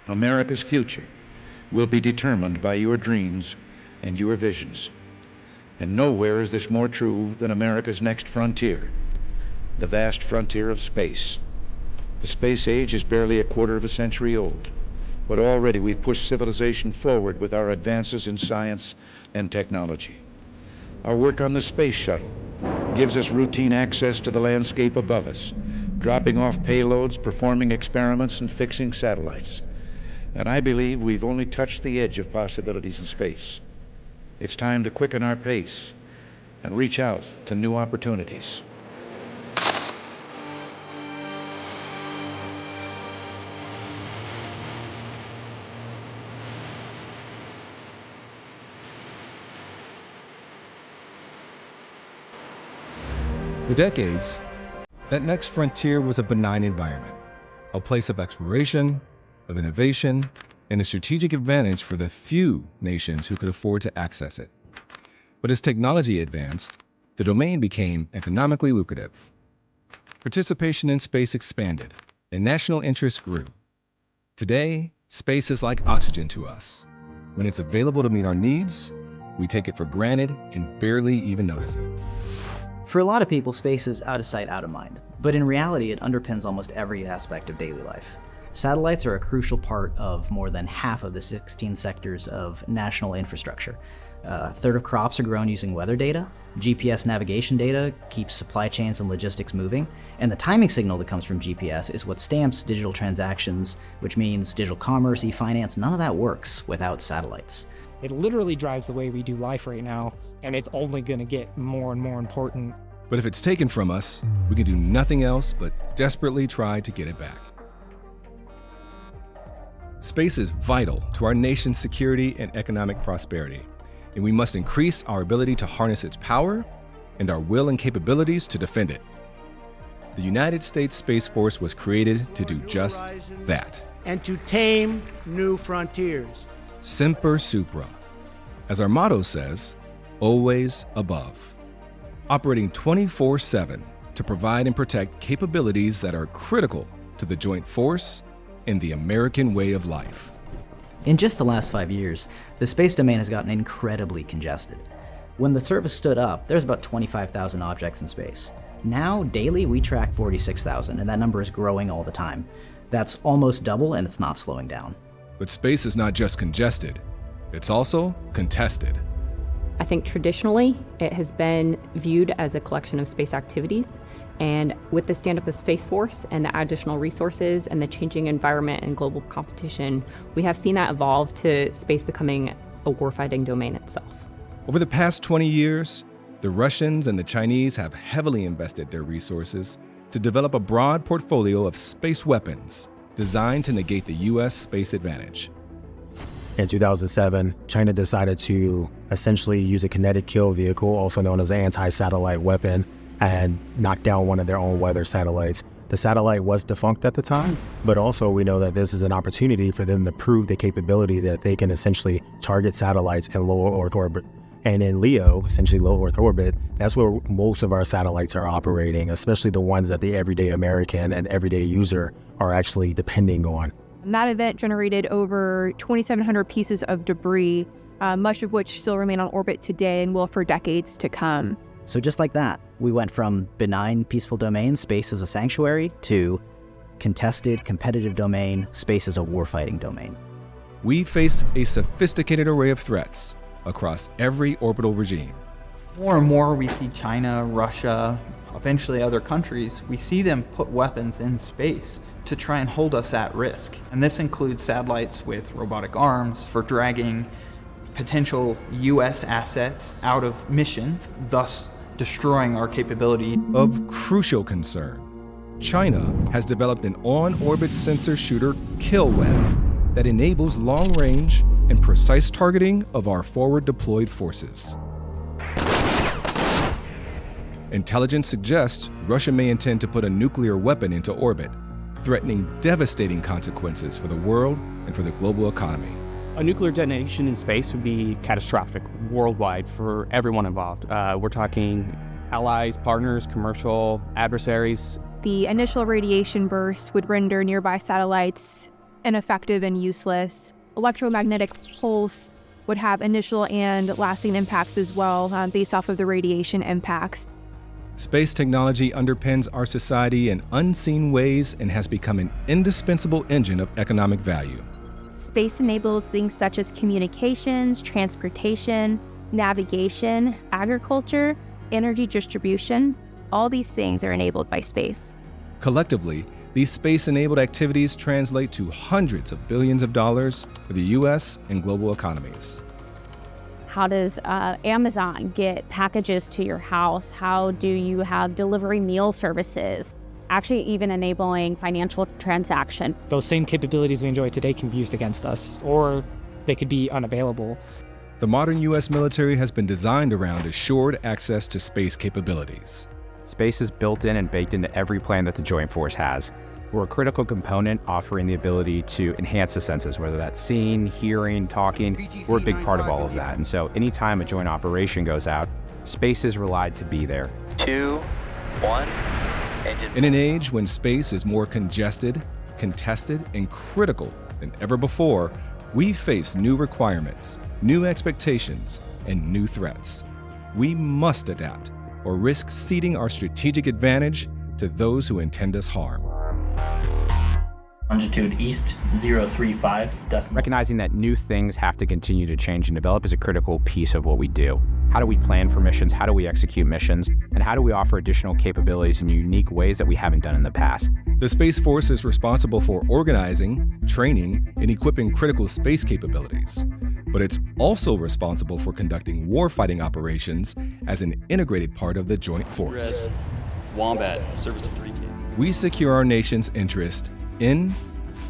America's future will be determined by your dreams and your visions. And nowhere is this more true than America's next frontier, the vast frontier of space. The space age is barely a quarter of a century old, but already we've pushed civilization forward with our advances in science and technology. Our work on the space shuttle gives us routine access to the landscape above us, dropping off payloads, performing experiments, and fixing satellites. And I believe we've only touched the edge of possibilities in space. It's time to quicken our pace and reach out to new opportunities. For decades, that next frontier was a benign environment, a place of exploration, of innovation, and a strategic advantage for the few nations who could afford to access it. But as technology advanced, the domain became economically lucrative. Participation in space expanded, and national interest grew. Today, space is like oxygen to us. When it's available to meet our needs, we take it for granted and barely even notice it. For a lot of people, space is out of sight, out of mind. But in reality, it underpins almost every aspect of daily life. Satellites are a crucial part of more than half of the 16 sectors of national infrastructure. A third of crops are grown using weather data. GPS navigation data keeps supply chains and logistics moving. And the timing signal that comes from GPS is what stamps digital transactions, which means digital commerce, e-finance, none of that works without satellites. It literally drives the way we do life right now, and it's only going to get more and more important. But if it's taken from us, we can do nothing else but desperately try to get it back. Space is vital to our nation's security and economic prosperity, and we must increase our ability to harness its power and our will and capabilities to defend it. The United States Space Force was created to do just that. And to tame new frontiers. Semper Supra. As our motto says, always above. Operating 24/7 to provide and protect capabilities that are critical to the joint force and the American way of life. In just the last 5 years, the space domain has gotten incredibly congested. When the service stood up, there's about 25,000 objects in space. Now, daily, we track 46,000, and that number is growing all the time. That's almost double, and it's not slowing down. But space is not just congested, it's also contested. I think traditionally, it has been viewed as a collection of space activities. And with the stand-up of Space Force and the additional resources and the changing environment and global competition, we have seen that evolve to space becoming a warfighting domain itself. Over the past 20 years, the Russians and the Chinese have heavily invested their resources to develop a broad portfolio of space weapons designed to negate the U.S. space advantage. In 2007, China decided to essentially use a kinetic kill vehicle, also known as an anti-satellite weapon, and knock down one of their own weather satellites. The satellite was defunct at the time, but also we know that this is an opportunity for them to prove the capability that they can essentially target satellites in low Earth orbit. And in LEO, essentially low Earth orbit, that's where most of our satellites are operating, especially the ones that the everyday American and everyday user are actually depending on. That event generated over 2,700 pieces of debris, much of which still remain on orbit today and will for decades to come. So just like that, we went from benign, peaceful domain, space as a sanctuary, to contested, competitive domain, space as a warfighting domain. We face a sophisticated array of threats across every orbital regime. More and more we see China, Russia, eventually other countries, we see them put weapons in space to try and hold us at risk. And this includes satellites with robotic arms for dragging potential U.S. assets out of missions, thus destroying our capability. Of crucial concern, China has developed an on-orbit sensor shooter kill web that enables long-range and precise targeting of our forward-deployed forces. Intelligence suggests Russia may intend to put a nuclear weapon into orbit, threatening devastating consequences for the world and for the global economy. A nuclear detonation in space would be catastrophic worldwide for everyone involved. We're talking allies, partners, commercial adversaries. The initial radiation burst would render nearby satellites ineffective and useless. Electromagnetic pulse would have initial and lasting impacts as well, based off of the radiation impacts. Space technology underpins our society in unseen ways and has become an indispensable engine of economic value. Space enables things such as communications, transportation, navigation, agriculture, energy distribution. All these things are enabled by space. Collectively, these space-enabled activities translate to hundreds of billions of dollars for the U.S. and global economies. How does Amazon get packages to your house? How do you have delivery meal services? Actually, even enabling financial transaction. Those same capabilities we enjoy today can be used against us, or they could be unavailable. The modern U.S. military has been designed around assured access to space capabilities. Space is built in and baked into every plan that the Joint Force has. We're a critical component offering the ability to enhance the senses, whether that's seeing, hearing, talking. We're a big part of all of that. And so anytime a joint operation goes out, space is relied to be there. 2, 1. In an age when space is more congested, contested, and critical than ever before, we face new requirements, new expectations, and new threats. We must adapt or risk ceding our strategic advantage to those who intend us harm. Longitude east 035. Recognizing that new things have to continue to change and develop is a critical piece of what we do. How do we plan for missions? How do we execute missions? And how do we offer additional capabilities in unique ways that we haven't done in the past? The Space Force is responsible for organizing, training, and equipping critical space capabilities. But it's also responsible for conducting warfighting operations as an integrated part of the Joint Force. Red. Wombat, service to 3K. We secure our nation's interest in,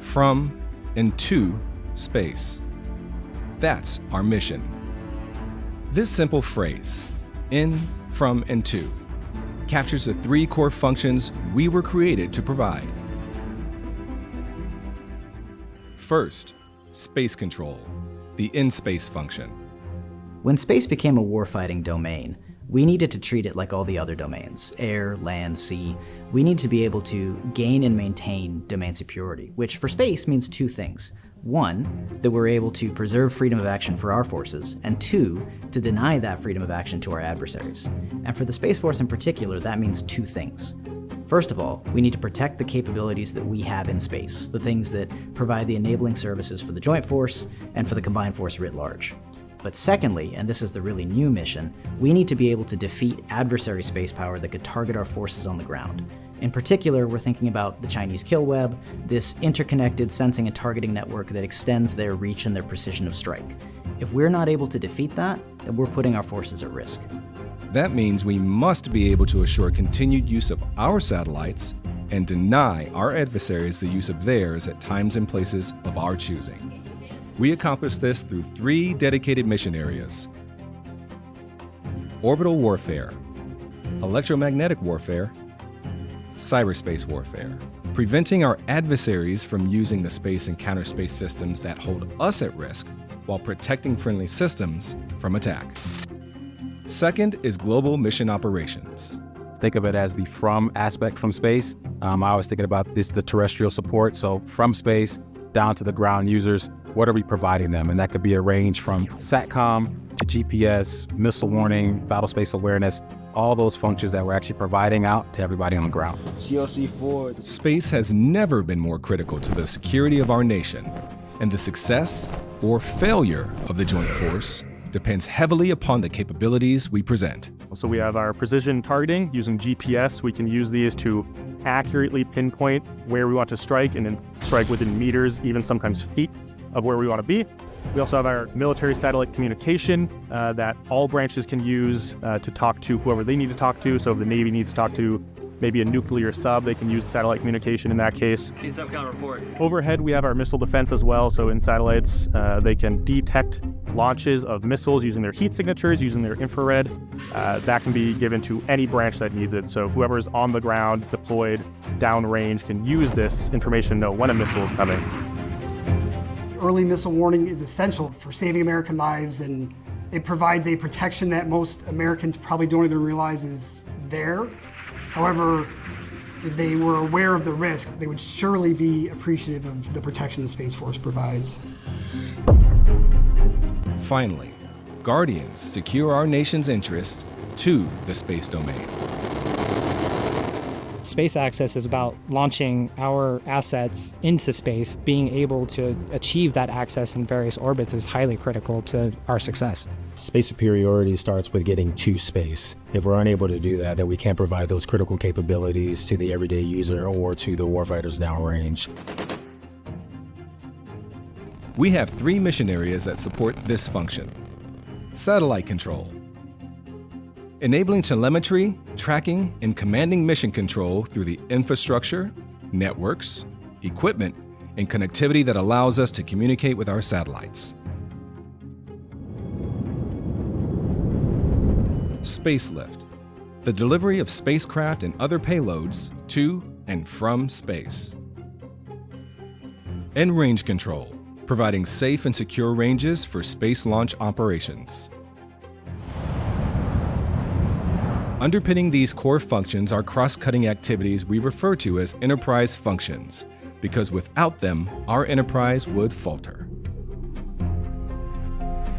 from, and to space. That's our mission. This simple phrase, in, from, and to, captures the three core functions we were created to provide. First, space control, the in-space function. When space became a warfighting domain, we needed to treat it like all the other domains, air, land, sea. We need to be able to gain and maintain domain superiority, which for space means two things. One, that we're able to preserve freedom of action for our forces, and two, to deny that freedom of action to our adversaries. And for the Space Force in particular, that means two things. First of all, we need to protect the capabilities that we have in space, the things that provide the enabling services for the Joint Force and for the Combined Force writ large. But secondly, and this is the really new mission, we need to be able to defeat adversary space power that could target our forces on the ground. In particular, we're thinking about the Chinese kill web, this interconnected sensing and targeting network that extends their reach and their precision of strike. If we're not able to defeat that, then we're putting our forces at risk. That means we must be able to assure continued use of our satellites and deny our adversaries the use of theirs at times and places of our choosing. We accomplish this through three dedicated mission areas: orbital warfare, electromagnetic warfare, cyberspace warfare, preventing our adversaries from using the space and counterspace systems that hold us at risk while protecting friendly systems from attack. Second is global mission operations. Think of it as the from aspect from space. I was thinking about this, the terrestrial support. So from space down to the ground users, what are we providing them? And that could be a range from SATCOM to GPS, missile warning, battle space awareness, all those functions that we're actually providing out to everybody on the ground. CLC-4. Space has never been more critical to the security of our nation, and the success or failure of the Joint Force depends heavily upon the capabilities we present. So we have our precision targeting using GPS. We can use these to accurately pinpoint where we want to strike and then strike within meters, even sometimes feet of where we want to be. We also have our military satellite communication that all branches can use to talk to whoever they need to talk to. So if the Navy needs to talk to maybe a nuclear sub, they can use satellite communication in that case. Subcom report. Overhead, we have our missile defense as well. So in satellites, they can detect launches of missiles using their heat signatures, using their infrared. That can be given to any branch that needs it. So whoever's on the ground, deployed, downrange, can use this information to know when a missile is coming. Early missile warning is essential for saving American lives, and it provides a protection that most Americans probably don't even realize is there. However, If they were aware of the risk, they would surely be appreciative of the protection the Space Force provides. Finally, Guardians secure our nation's interests to the space domain. Space access is about launching our assets into space. Being able to achieve that access in various orbits is highly critical to our success. Space superiority starts with getting to space. If we're unable to do that, then we can't provide those critical capabilities to the everyday user or to the warfighters downrange. We have 3 mission areas that support this function. Satellite control, enabling telemetry, tracking, and commanding mission control through the infrastructure, networks, equipment, and connectivity that allows us to communicate with our satellites. Spacelift, the delivery of spacecraft and other payloads to and from space. And range control, providing safe and secure ranges for space launch operations. Underpinning these core functions are cross-cutting activities we refer to as enterprise functions, because without them, our enterprise would falter.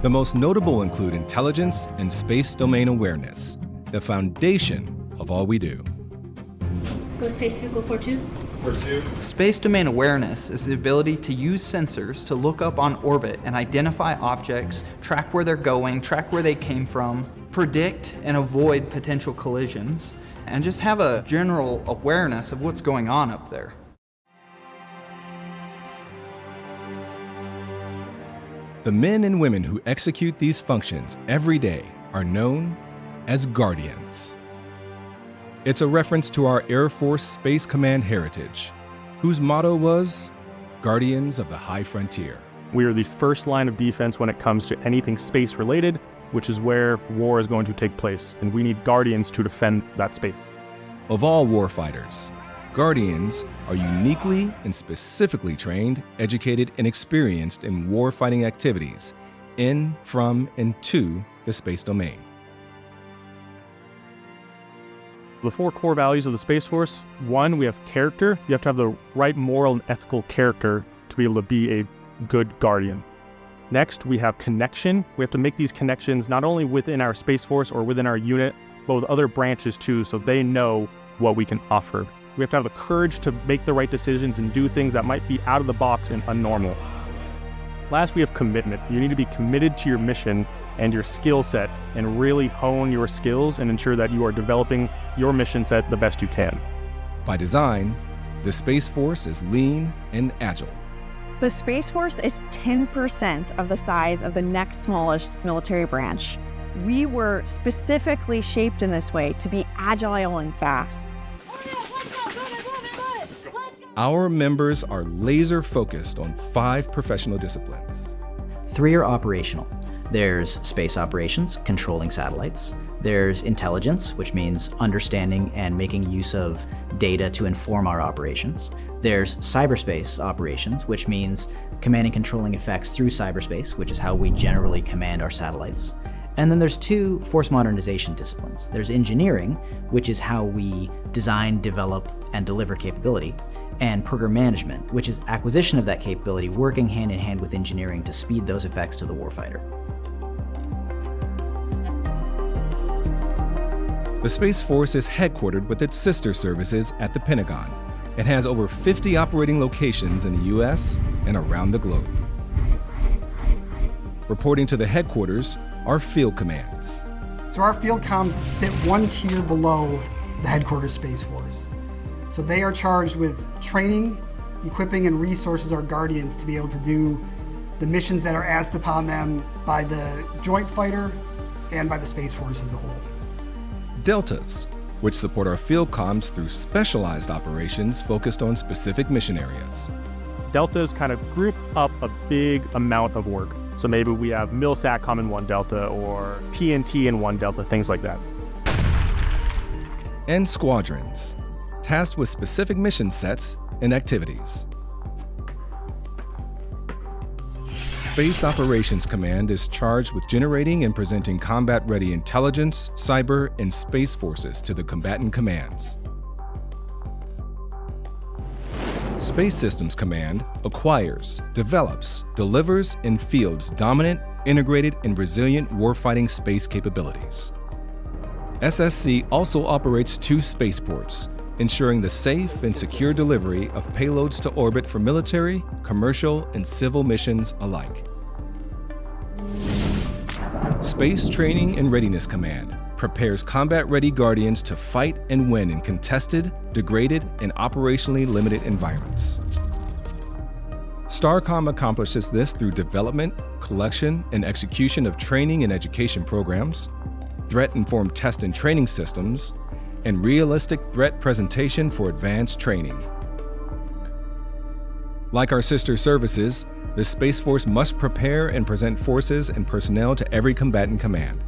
The most notable include intelligence and space domain awareness, the foundation of all we do. Go space vehicle 4-2. Space domain awareness is the ability to use sensors to look up on orbit and identify objects, track where they're going, track where they came from, predict and avoid potential collisions, and just have a general awareness of what's going on up there. The men and women who execute these functions every day are known as Guardians. It's a reference to our Air Force Space Command heritage, whose motto was, Guardians of the High Frontier. We are the first line of defense when it comes to anything space-related, which is where war is going to take place, and we need Guardians to defend that space. Of all warfighters, Guardians are uniquely and specifically trained, educated, and experienced in warfighting activities in, from, and to the space domain. The 4 core values of the Space Force: 1, we have character. You have to have the right moral and ethical character to be able to be a good Guardian. Next, we have connection. We have to make these connections not only within our Space Force or within our unit, but with other branches too, so they know what we can offer. We have to have the courage to make the right decisions and do things that might be out of the box and unnormal. Last, we have commitment. You need to be committed to your mission and your skill set and really hone your skills and ensure that you are developing your mission set the best you can. By design, the Space Force is lean and agile. The Space Force is 10% of the size of the next smallest military branch. We were specifically shaped in this way to be agile and fast. Our members are laser focused on 5 professional disciplines. 3 are operational. There's space operations, controlling satellites. There's intelligence, which means understanding and making use of data to inform our operations. There's cyberspace operations, which means command and controlling effects through cyberspace, which is how we generally command our satellites. And then there's 2 force modernization disciplines. There's engineering, which is how we design, develop, and deliver capability, and program management, which is acquisition of that capability, working hand in hand with engineering to speed those effects to the warfighter. The Space Force is headquartered with its sister services at the Pentagon and has over 50 operating locations in the U.S. and around the globe. Reporting to the headquarters are field commands. So our field comms sit 1 tier below the headquarters Space Force. So they are charged with training, equipping, and resources our Guardians to be able to do the missions that are asked upon them by the joint fighter and by the Space Force as a whole. Deltas, which support our field comms through specialized operations focused on specific mission areas. Deltas kind of group up a big amount of work. So maybe we have MilSatCom in one delta or PNT in one delta, things like that. And squadrons, tasked with specific mission sets and activities. Space Operations Command is charged with generating and presenting combat-ready intelligence, cyber, and space forces to the combatant commands. Space Systems Command acquires, develops, delivers, and fields dominant, integrated, and resilient warfighting space capabilities. SSC also operates 2 spaceports, ensuring the safe and secure delivery of payloads to orbit for military, commercial, and civil missions alike. Space Training and Readiness Command prepares combat-ready Guardians to fight and win in contested, degraded, and operationally limited environments. STARCOM accomplishes this through development, collection, and execution of training and education programs, threat-informed test and training systems, and realistic threat presentation for advanced training. Like our sister services, the Space Force must prepare and present forces and personnel to every combatant command.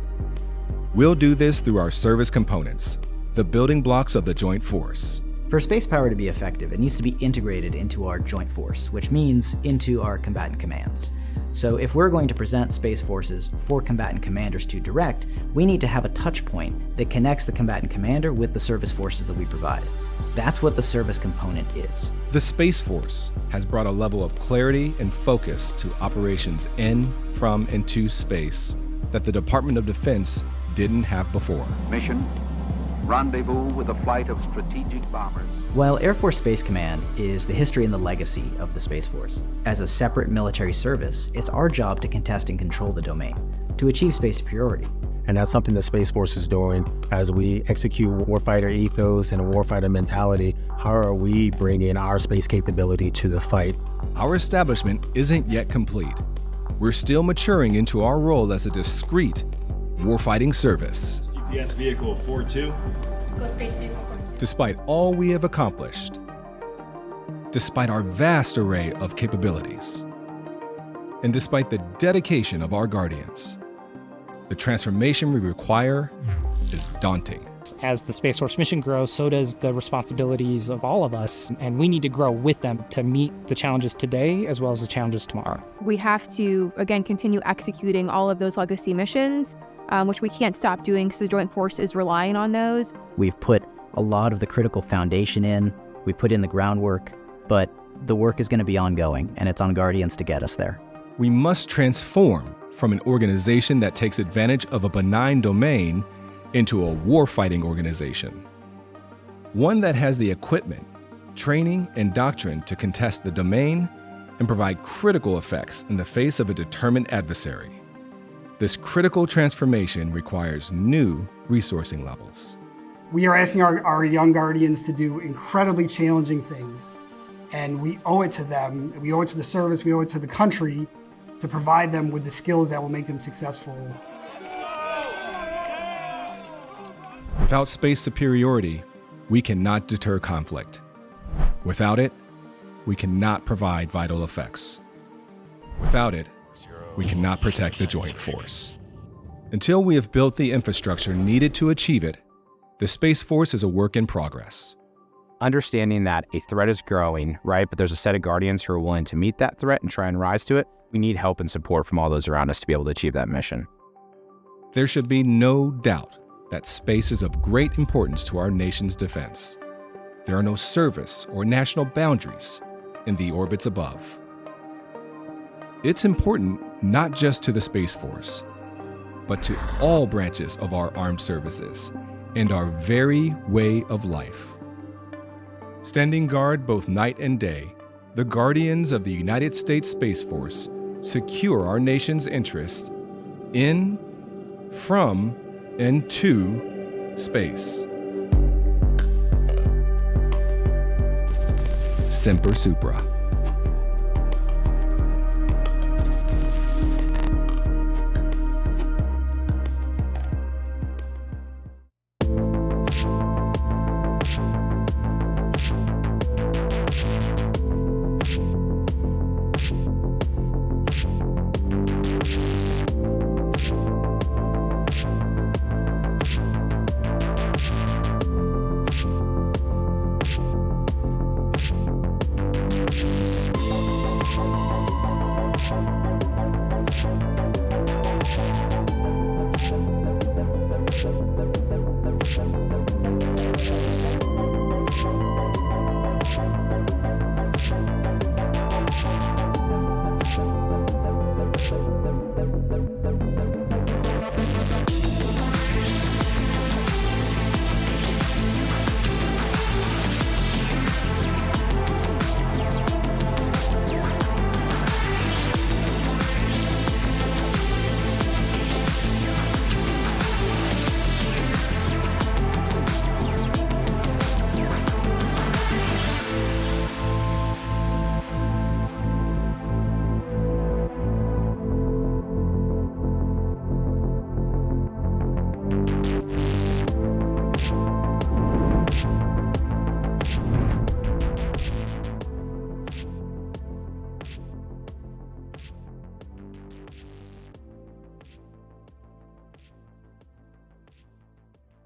We'll do this through our service components, the building blocks of the Joint Force. For space power to be effective, it needs to be integrated into our joint force, which means into our combatant commands. So if we're going to present space forces for combatant commanders to direct, we need to have a touch point that connects the combatant commander with the service forces that we provide. That's what the service component is. The Space Force has brought a level of clarity and focus to operations in, from, and to space that the Department of Defense didn't have before. Mission: rendezvous with a flight of strategic bombers. While Air Force Space Command is the history and the legacy of the Space Force, as a separate military service, it's our job to contest and control the domain, to achieve space superiority. And that's something the Space Force is doing as we execute warfighter ethos and a warfighter mentality. How are we bringing our space capability to the fight? Our establishment isn't yet complete. We're still maturing into our role as a discrete warfighting service. GPS vehicle 42. Go space vehicle 42. Despite all we have accomplished, despite our vast array of capabilities, and despite the dedication of our Guardians, the transformation we require is daunting. As the Space Force mission grows, so does the responsibilities of all of us, and we need to grow with them to meet the challenges today as well as the challenges tomorrow. We have to, again, continue executing all of those legacy missions, which we can't stop doing because the Joint Force is relying on those. We've put a lot of the critical foundation in, we put in the groundwork, but the work is going to be ongoing, and it's on Guardians to get us there. We must transform from an organization that takes advantage of a benign domain into a warfighting organization. One that has the equipment, training, and doctrine to contest the domain and provide critical effects in the face of a determined adversary. This critical transformation requires new resourcing levels. We are asking our young Guardians to do incredibly challenging things, and we owe it to them, we owe it to the service, we owe it to the country to provide them with the skills that will make them successful. Without space superiority, we cannot deter conflict. Without it, we cannot provide vital effects. Without it, we cannot protect the Joint Force. Until we have built the infrastructure needed to achieve it, the Space Force is a work in progress. Understanding that a threat is growing, right, but there's a set of Guardians who are willing to meet that threat and try and rise to it, we need help and support from all those around us to be able to achieve that mission. There should be no doubt that space is of great importance to our nation's defense. There are no service or national boundaries in the orbits above. It's important not just to the Space Force, but to all branches of our armed services and our very way of life. Standing guard both night and day, the Guardians of the United States Space Force secure our nation's interests in, from, and to space. Semper Supra.